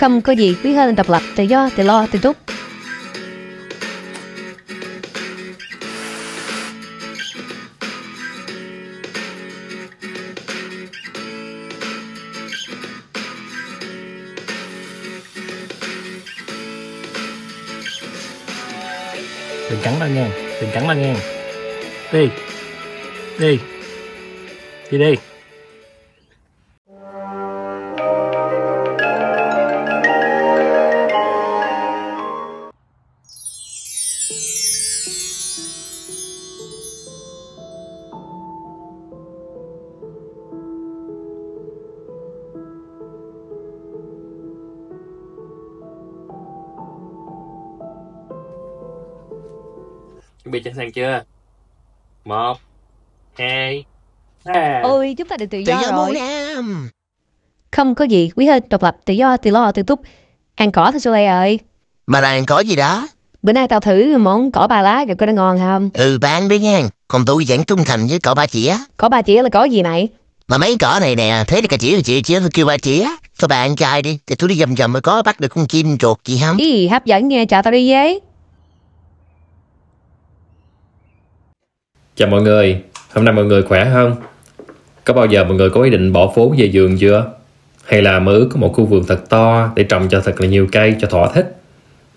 Không có gì quý hơn độc lập, tự do, tự lo, tự túc. Đừng cắn nó nha, đừng cắn nó nha. Đi, đi, đi đi. Chuẩn bị sẵn sàng chưa? 1, 2, 3. Ôi, chúng ta được tự do rồi. Nam. Không có gì quý hơn độc lập, tự do, tự lo, tự túc. Ăn cỏ thôi Soleil ơi. Mà là ăn có gì đó? Bữa nay tao thử món cỏ ba lá kìa, coi nó ngon không? Bán đi nha. Còn tôi vẫn trung thành với cỏ ba chĩa. Cỏ ba chĩa là cỏ gì mày? Mà mấy cỏ này nè, thế thì cả chĩa tôi kêu ba chĩa. Thôi bạn ăn chay đi, thì tôi đi vòng vòng mới có bắt được con chim chuột gì không? Ý, hấp dẫn nghe, chào tao đi với. Chào mọi người, hôm nay mọi người khỏe không? Có bao giờ mọi người có ý định bỏ phố về vườn chưa? Hay là mơ ước có một khu vườn thật to để trồng cho thật là nhiều cây cho thỏa thích?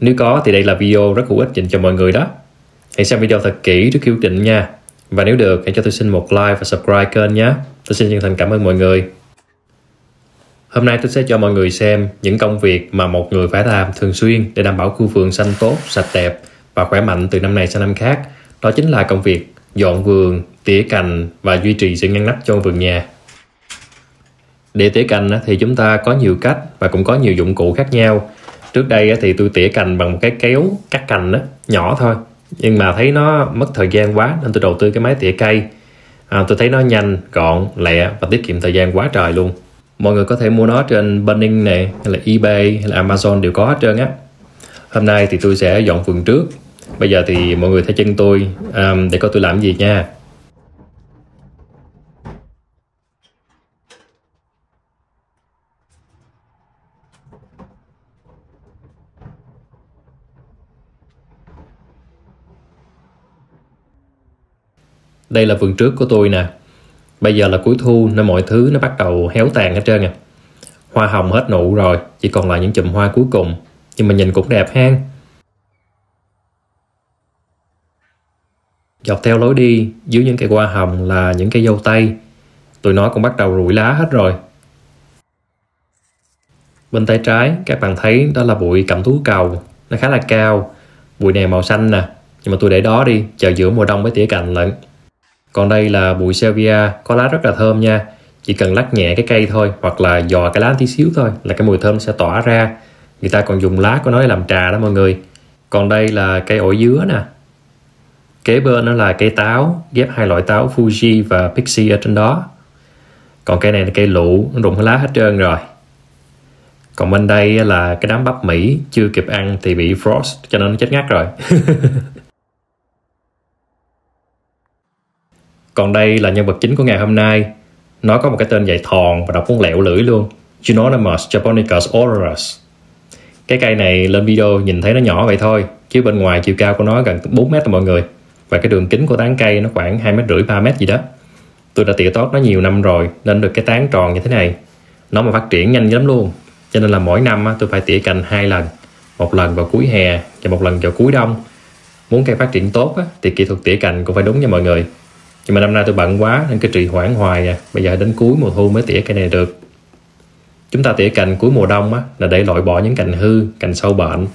Nếu có thì đây là video rất hữu ích dành cho mọi người đó. Hãy xem video thật kỹ trước khi quyết định nha. Và nếu được, hãy cho tôi xin một like và subscribe kênh nhé. Tôi xin chân thành cảm ơn mọi người. Hôm nay tôi sẽ cho mọi người xem những công việc mà một người phải làm thường xuyên để đảm bảo khu vườn xanh tốt, sạch đẹp và khỏe mạnh từ năm này sang năm khác. Đó chính là công việc dọn vườn, tỉa cành và duy trì sự ngăn nắp cho vườn nhà. Để tỉa cành thì chúng ta có nhiều cách và cũng có nhiều dụng cụ khác nhau. Trước đây thì tôi tỉa cành bằng một cái kéo cắt cành nhỏ thôi. Nhưng mà thấy nó mất thời gian quá nên tôi đầu tư cái máy tỉa cây. Tôi thấy nó nhanh, gọn, lẹ và tiết kiệm thời gian quá trời luôn. Mọi người có thể mua nó trên Bunnings này, hay là eBay, hay là Amazon đều có hết trơn á. Hôm nay thì tôi sẽ dọn vườn trước. Bây giờ thì mọi người theo chân tôi để coi tôi làm gì nha. Đây là vườn trước của tôi nè. Bây giờ là cuối thu nên mọi thứ nó bắt đầu héo tàn hết trơn à. Hoa hồng hết nụ rồi, chỉ còn lại những chùm hoa cuối cùng. Nhưng mà nhìn cũng đẹp ha. Dọc theo lối đi, dưới những cây hoa hồng là những cây dâu tây. Tụi nó cũng bắt đầu rụng lá hết rồi. Bên tay trái, các bạn thấy đó là bụi cẩm tú cầu. Nó khá là cao. Bụi này màu xanh nè. Nhưng mà tôi để đó đi, chờ giữa mùa đông mới tỉa cành lận. Còn đây là bụi salvia, có lá rất là thơm nha. Chỉ cần lắc nhẹ cái cây thôi, hoặc là dò cái lá tí xíu thôi là cái mùi thơm sẽ tỏa ra. Người ta còn dùng lá của nó để làm trà đó mọi người. Còn đây là cây ổi dứa nè. Kế bên đó là cây táo, ghép hai loại táo Fuji và Pixie ở trên đó. Còn cây này là cây lụ, nó rụng lá hết trơn rồi. Còn bên đây là cái đám bắp Mỹ, chưa kịp ăn thì bị frost cho nên nó chết ngắt rồi. Còn đây là nhân vật chính của ngày hôm nay. Nó có một cái tên dài thòn và đọc muốn lẹo lưỡi luôn. Euonymus japonicus aurorus. Cái cây này lên video nhìn thấy nó nhỏ vậy thôi, chứ bên ngoài chiều cao của nó gần 4 mét mọi người. Và cái đường kính của tán cây nó khoảng 2,5 mét, 3 mét gì đó. Tôi đã tỉa tót nó nhiều năm rồi nên được cái tán tròn như thế này. Nó mà phát triển nhanh lắm luôn. Cho nên là mỗi năm tôi phải tỉa cành 2 lần. Một lần vào cuối hè và một lần vào cuối đông. Muốn cây phát triển tốt thì kỹ thuật tỉa cành cũng phải đúng nha mọi người. Nhưng mà năm nay tôi bận quá nên cứ trì hoãn hoài à. Bây giờ đến cuối mùa thu mới tỉa cây này được. Chúng ta tỉa cành cuối mùa đông là để loại bỏ những cành hư, cành sâu bệnh.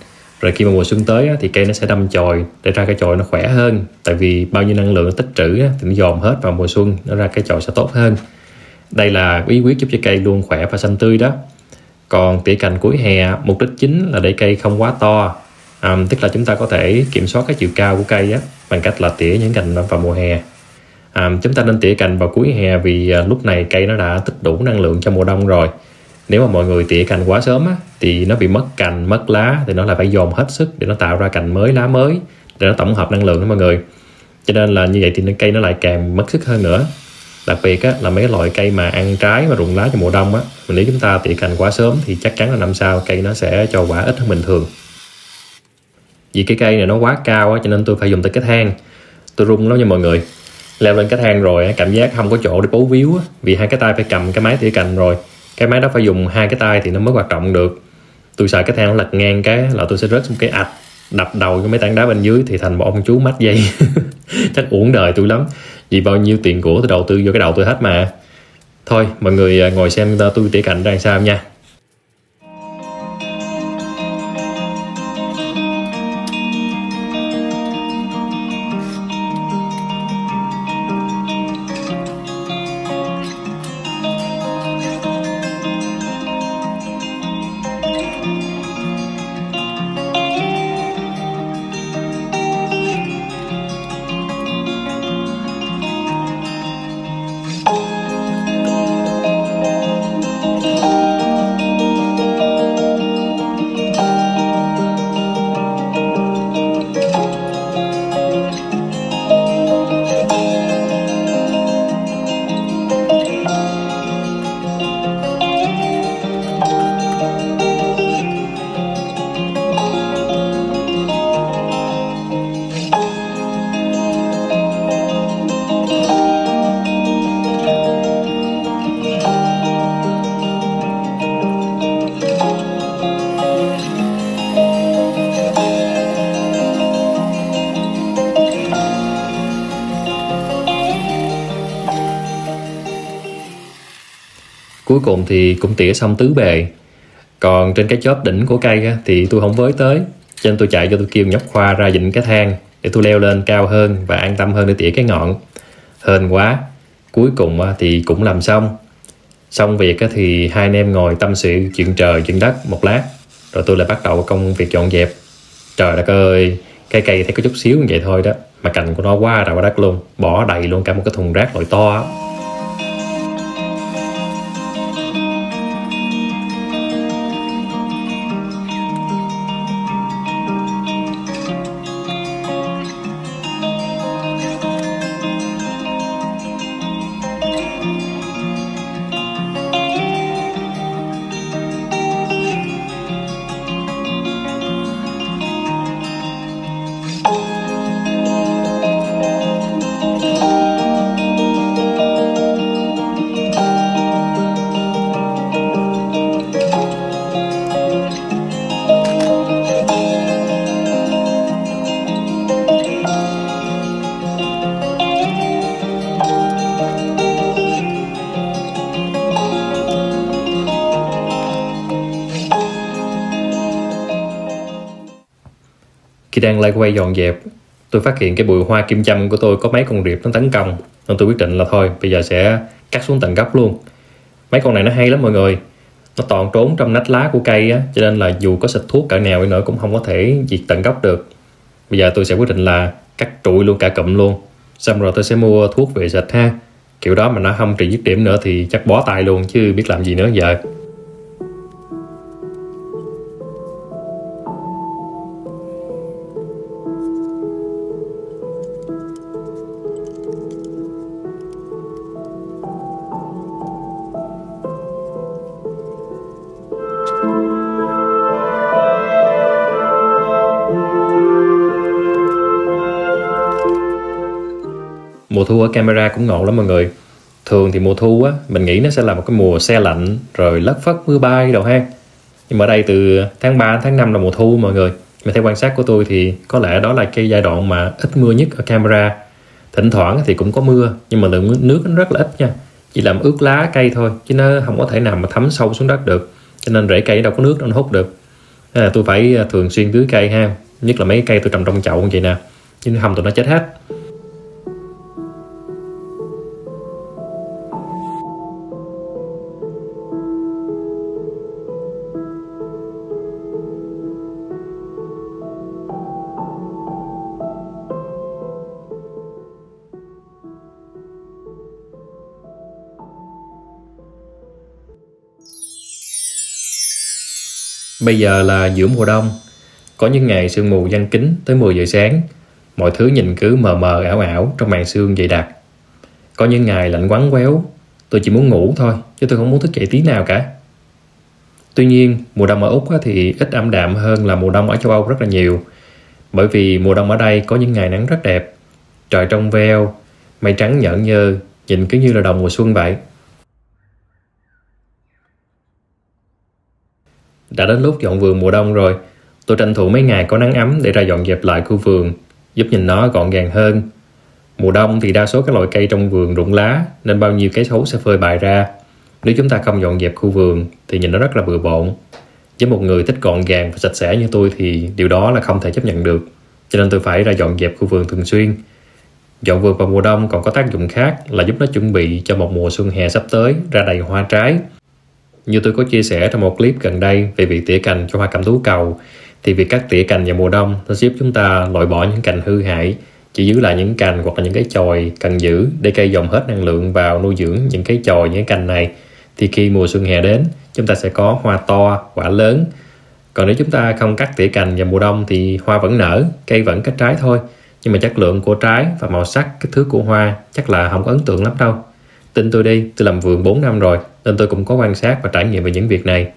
Rồi khi mà mùa xuân tới thì cây nó sẽ đâm chồi để ra cái chồi nó khỏe hơn. Tại vì bao nhiêu năng lượng nó tích trữ thì nó dồn hết vào mùa xuân, nó ra cái chồi sẽ tốt hơn. Đây là bí quyết giúp cho cây luôn khỏe và xanh tươi đó. Còn tỉa cành cuối hè, mục đích chính là để cây không quá to. Tức là chúng ta có thể kiểm soát cái chiều cao của cây bằng cách là tỉa những cành vào mùa hè. Chúng ta nên tỉa cành vào cuối hè vì lúc này cây nó đã tích đủ năng lượng cho mùa đông rồi. Nếu mà mọi người tỉa cành quá sớm thì nó bị mất cành, mất lá, thì nó lại phải dồn hết sức để nó tạo ra cành mới, lá mới, để nó tổng hợp năng lượng đó mọi người. Cho nên là như vậy thì cây nó lại càng mất sức hơn nữa. Đặc biệt á, là mấy cái loại cây mà ăn trái và rụng lá trong mùa đông á, nếu chúng ta tỉa cành quá sớm thì chắc chắn là năm sau cây nó sẽ cho quả ít hơn bình thường. Vì cái cây này nó quá cao á, cho nên tôi phải dùng tới cái thang. Tôi run lắm nha mọi người. Leo lên cái thang rồi cảm giác không có chỗ để bấu víu á, vì hai cái tay phải cầm cái máy tỉa cành rồi. Cái máy đó phải dùng hai cái tay thì nó mới hoạt động được. Tôi sợ cái thang nó lật ngang cái là tôi sẽ rớt xuống cái ạch, đập đầu với mấy tảng đá bên dưới thì thành một ông chú mắc dây. Chắc uổng đời tôi lắm, vì bao nhiêu tiền của tôi đầu tư vô cái đầu tôi hết mà. Thôi mọi người ngồi xem tôi tỉa cành ra làm sao nha. Cuối cùng thì cũng tỉa xong tứ bề. Còn trên cái chóp đỉnh của cây á, thì tôi không với tới, cho nên tôi chạy cho tôi kêu nhóc Khoa ra dịnh cái thang để tôi leo lên cao hơn và an tâm hơn để tỉa cái ngọn. Hên quá, cuối cùng thì cũng làm xong. Xong việc thì hai anh em ngồi tâm sự chuyện trời chuyện đất một lát, rồi tôi lại bắt đầu công việc dọn dẹp. Trời đất ơi, cái cây thấy có chút xíu như vậy thôi đó, mà cành của nó quá trời quá đất luôn, bỏ đầy luôn cả một cái thùng rác loại to á. Khi đang lay quay dọn dẹp, tôi phát hiện cái bụi hoa kim châm của tôi có mấy con riệp nó tấn công, nên tôi quyết định là thôi bây giờ sẽ cắt xuống tận gốc luôn. Mấy con này nó hay lắm mọi người, nó toàn trốn trong nách lá của cây á, cho nên là dù có xịt thuốc cỡ nào đi nữa cũng không có thể diệt tận gốc được. Bây giờ tôi sẽ quyết định là cắt trụi luôn cả cụm luôn, xong rồi tôi sẽ mua thuốc về xịt ha. Kiểu đó mà nó không trị dứt điểm nữa thì chắc bó tay luôn chứ biết làm gì nữa giờ. Mùa thu ở Canberra cũng ngộ lắm mọi người. Thường thì mùa thu á, mình nghĩ nó sẽ là một cái mùa se lạnh rồi lất phất mưa bay đâu ha. Nhưng mà ở đây từ tháng 3 đến tháng 5 là mùa thu mọi người. Mà theo quan sát của tôi thì có lẽ đó là cái giai đoạn mà ít mưa nhất ở Canberra. Thỉnh thoảng thì cũng có mưa, nhưng mà lượng nước nó rất là ít nha. Chỉ làm ướt lá cây thôi, chứ nó không có thể nào mà thấm sâu xuống đất được. Cho nên rễ cây đâu có nước nó hút được. Nên là tôi phải thường xuyên tưới cây ha. Nhất là mấy cây tôi trồng trong chậu như vậy nè, chứ không tụi nó chết hết. Bây giờ là giữa mùa đông, có những ngày sương mù giăng kín tới 10 giờ sáng, mọi thứ nhìn cứ mờ mờ ảo ảo trong màn sương dày đặc. Có những ngày lạnh quắn quéo, tôi chỉ muốn ngủ thôi, chứ tôi không muốn thức dậy tí nào cả. Tuy nhiên, mùa đông ở Úc thì ít ẩm đạm hơn là mùa đông ở châu Âu rất là nhiều. Bởi vì mùa đông ở đây có những ngày nắng rất đẹp, trời trong veo, mây trắng nhợn nhơ, nhìn cứ như là đầu mùa xuân vậy. Đã đến lúc dọn vườn mùa đông rồi, tôi tranh thủ mấy ngày có nắng ấm để ra dọn dẹp lại khu vườn, giúp nhìn nó gọn gàng hơn. Mùa đông thì đa số các loại cây trong vườn rụng lá, nên bao nhiêu cái xấu sẽ phơi bày ra. Nếu chúng ta không dọn dẹp khu vườn thì nhìn nó rất là bừa bộn. Với một người thích gọn gàng và sạch sẽ như tôi thì điều đó là không thể chấp nhận được. Cho nên tôi phải ra dọn dẹp khu vườn thường xuyên. Dọn vườn vào mùa đông còn có tác dụng khác là giúp nó chuẩn bị cho một mùa xuân hè sắp tới ra đầy hoa trái. Như tôi có chia sẻ trong một clip gần đây về việc tỉa cành cho hoa cẩm tú cầu, thì việc cắt tỉa cành vào mùa đông nó giúp chúng ta loại bỏ những cành hư hại, chỉ giữ lại những cành hoặc là những cái chồi cần giữ để cây dồn hết năng lượng vào nuôi dưỡng những cái chồi, những cái cành này. Thì khi mùa xuân hè đến, chúng ta sẽ có hoa to, quả lớn. Còn nếu chúng ta không cắt tỉa cành vào mùa đông thì hoa vẫn nở, cây vẫn kết trái thôi. Nhưng mà chất lượng của trái và màu sắc, kích thước của hoa chắc là không có ấn tượng lắm đâu. Tin tôi đi, tôi làm vườn 4 năm rồi, nên tôi cũng có quan sát và trải nghiệm về những việc này.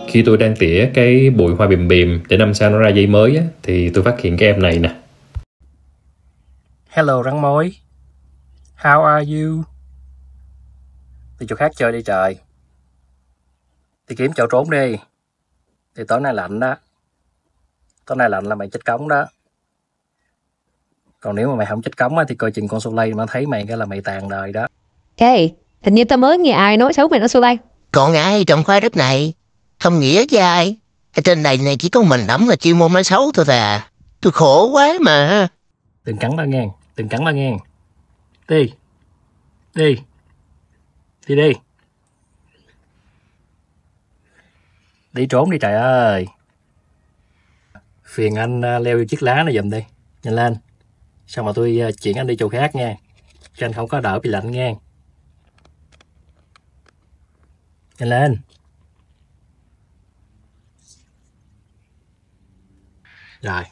Khi tôi đang tỉa cái bụi hoa bìm bìm để năm sau nó ra dây mới á, thì tôi phát hiện cái em này nè. Hello rắn mối. How are you? Đi chỗ khác chơi đi trời. Đi kiếm chỗ trốn đi. Thì tối nay lạnh đó. Tối nay lạnh là mày chết cống đó. Còn nếu mà mày không chết cống á, thì coi chừng con Soleil mà thấy mày cái là mày tàn đời đó. Ê, hình như tao mới nghe ai nói xấu mày nói Soleil. Còn ai trong khoa đất này? Không nghĩa với ai? Ở trên này chỉ có mình ổng là chuyên môn nói xấu thôi à. Tôi khổ quá mà. Đừng cắn tao nghe. Đừng cắn tao nghe. Đi. Đi. Đi đi. Đi trốn đi trời ơi. Phiền anh leo vô chiếc lá này giùm đi. Nhanh lên. Xong mà tôi chuyển anh đi chỗ khác nha. Cho anh không có đỡ bị lạnh nha. Nhanh lên. Rồi.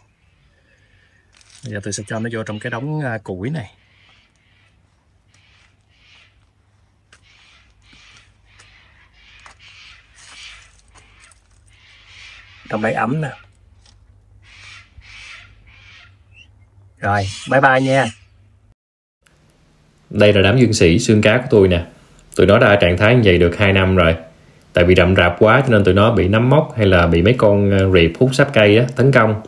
Bây giờ tôi sẽ cho nó vô trong cái đống củi này. Trong đây ấm nè. Rồi, bye bye nha. Đây là đám dương sĩ xương cá của tôi nè. Tụi nó đã ở trạng thái như vậy được 2 năm rồi. Tại vì rậm rạp quá cho nên tụi nó bị nấm mốc hay là bị mấy con riệp hút sáp cây á, tấn công.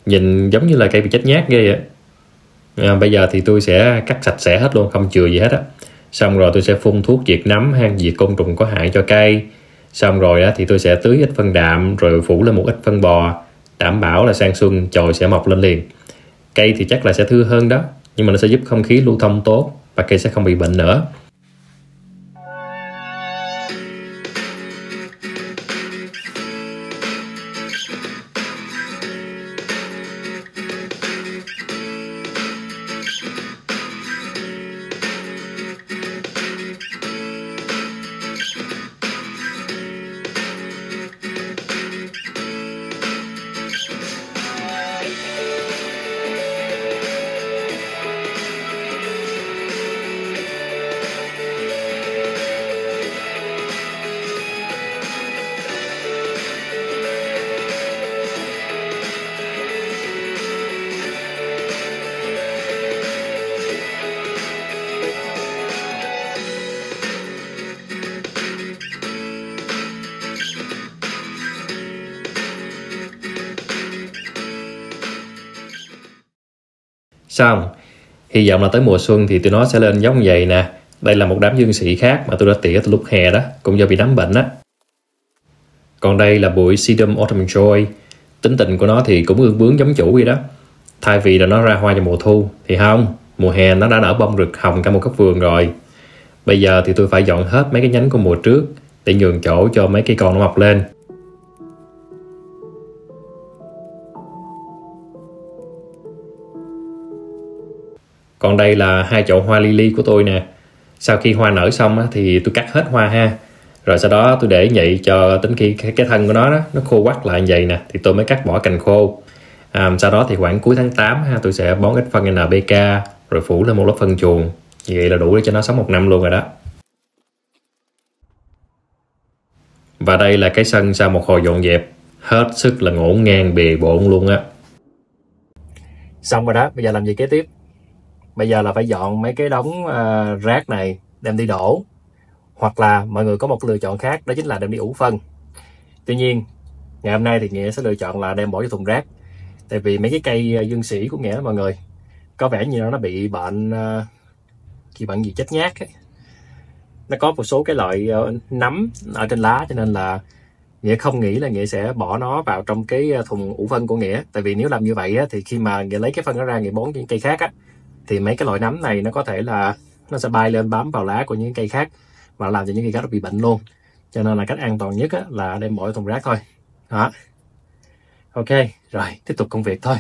Nhìn giống như là cây bị chết nhát ghê ạ. Bây giờ thì tôi sẽ cắt sạch sẽ hết luôn, không chừa gì hết á. Xong rồi tôi sẽ phun thuốc diệt nấm hay diệt côn trùng có hại cho cây. Xong rồi á, thì tôi sẽ tưới ít phân đạm rồi phủ lên một ít phân bò, đảm bảo là sang xuân chồi sẽ mọc lên liền. Cây thì chắc là sẽ thưa hơn đó, nhưng mà nó sẽ giúp không khí lưu thông tốt và cây sẽ không bị bệnh nữa. Xong, hy vọng là tới mùa xuân thì tụi nó sẽ lên giống vậy nè. Đây là một đám dương sĩ khác mà tôi đã tỉa từ lúc hè đó, cũng do bị nấm bệnh á. Còn đây là bụi Sedum Autumn Joy. Tính tình của nó thì cũng ương bướng giống chủ vậy đó. Thay vì là nó ra hoa vào mùa thu thì không, mùa hè nó đã nở bông rực hồng cả một góc vườn rồi. Bây giờ thì tôi phải dọn hết mấy cái nhánh của mùa trước để nhường chỗ cho mấy cây con nó mọc lên. Còn đây là 2 chậu hoa lily của tôi nè. Sau khi hoa nở xong á, thì tôi cắt hết hoa ha. Rồi sau đó tôi để vậy cho đến khi cái thân của nó đó, nó khô quắt lại như vậy nè, thì tôi mới cắt bỏ cành khô. Sau đó thì khoảng cuối tháng 8 ha, tôi sẽ bón ít phân NPK rồi phủ lên một lớp phân chuồng. Vậy là đủ để cho nó sống 1 năm luôn rồi đó. Và đây là cái sân sau một hồi dọn dẹp, hết sức là ngổn ngang bề bộn luôn á. Xong rồi đó, bây giờ làm gì kế tiếp? Bây giờ là phải dọn mấy cái đống rác này đem đi đổ. Hoặc là mọi người có một lựa chọn khác, đó chính là đem đi ủ phân. Tuy nhiên, ngày hôm nay thì Nghĩa sẽ lựa chọn là đem bỏ vô thùng rác. Tại vì mấy cái cây dương sĩ của Nghĩa đó mọi người, có vẻ như nó bị bệnh bệnh gì chết nhát ấy. Nó có một số cái loại nấm ở trên lá, cho nên là Nghĩa không nghĩ là Nghĩa sẽ bỏ nó vào trong cái thùng ủ phân của Nghĩa. Tại vì nếu làm như vậy á, thì khi mà Nghĩa lấy cái phân đó ra Nghĩa bón những cây khác á, thì mấy cái loại nấm này nó có thể là nó sẽ bay lên bám vào lá của những cây khác và làm cho những cây khác nó bị bệnh luôn. Cho nên là cách an toàn nhất á, là đem bỏ vào thùng rác thôi. Đó. Ok, rồi tiếp tục công việc thôi.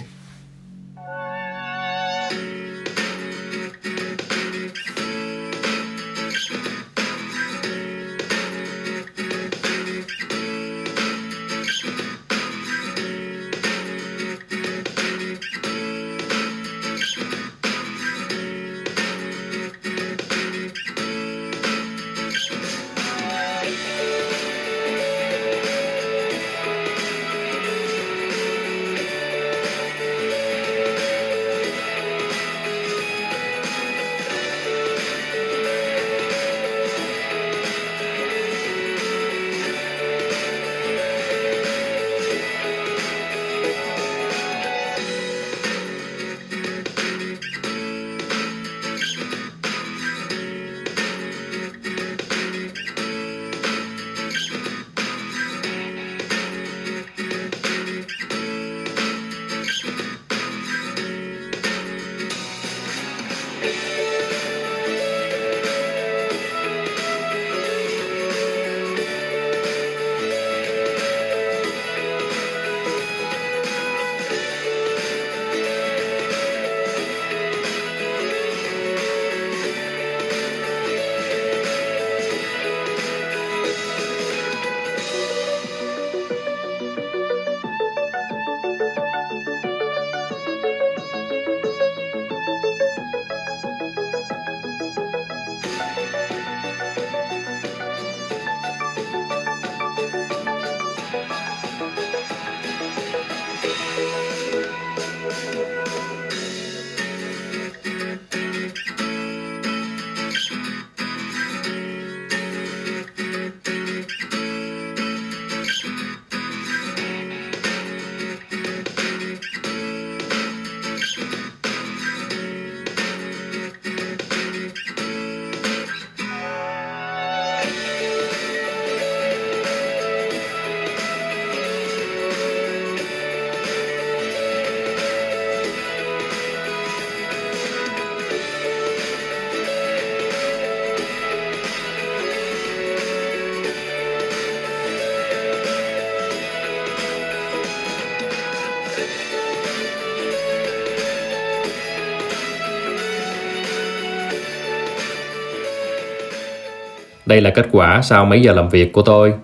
Đây là kết quả sau mấy giờ làm việc của tôi.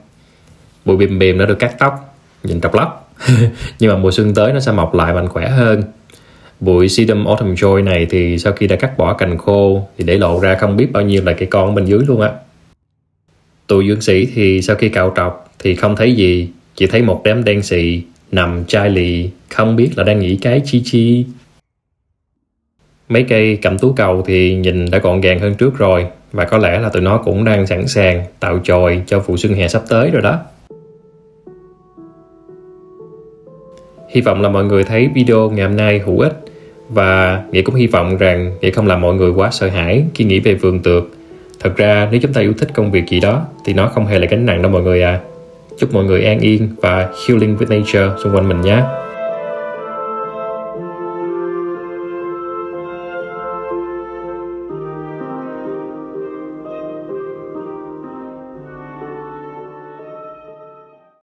Bụi bìm bìm đã được cắt tóc, nhìn trọc lóc. Nhưng mà mùa xuân tới nó sẽ mọc lại mạnh khỏe hơn. Bụi Sedum Autumn Joy này thì sau khi đã cắt bỏ cành khô thì để lộ ra không biết bao nhiêu là cây con bên dưới luôn á. Tụi dương sĩ thì sau khi cạo trọc thì không thấy gì, chỉ thấy một đám đen xì nằm chai lì, không biết là đang nghĩ cái chi chi. Mấy cây cẩm tú cầu thì nhìn đã gọn gàng hơn trước rồi, và có lẽ là tụi nó cũng đang sẵn sàng tạo chồi cho vụ xuân hè sắp tới rồi đó. Hy vọng là mọi người thấy video ngày hôm nay hữu ích Và Nghĩa cũng hy vọng rằng Nghĩa không làm mọi người quá sợ hãi khi nghĩ về vườn tược. Thật ra nếu chúng ta yêu thích công việc gì đó thì nó không hề là gánh nặng đâu mọi người à. Chúc mọi người an yên và healing with nature xung quanh mình nhé.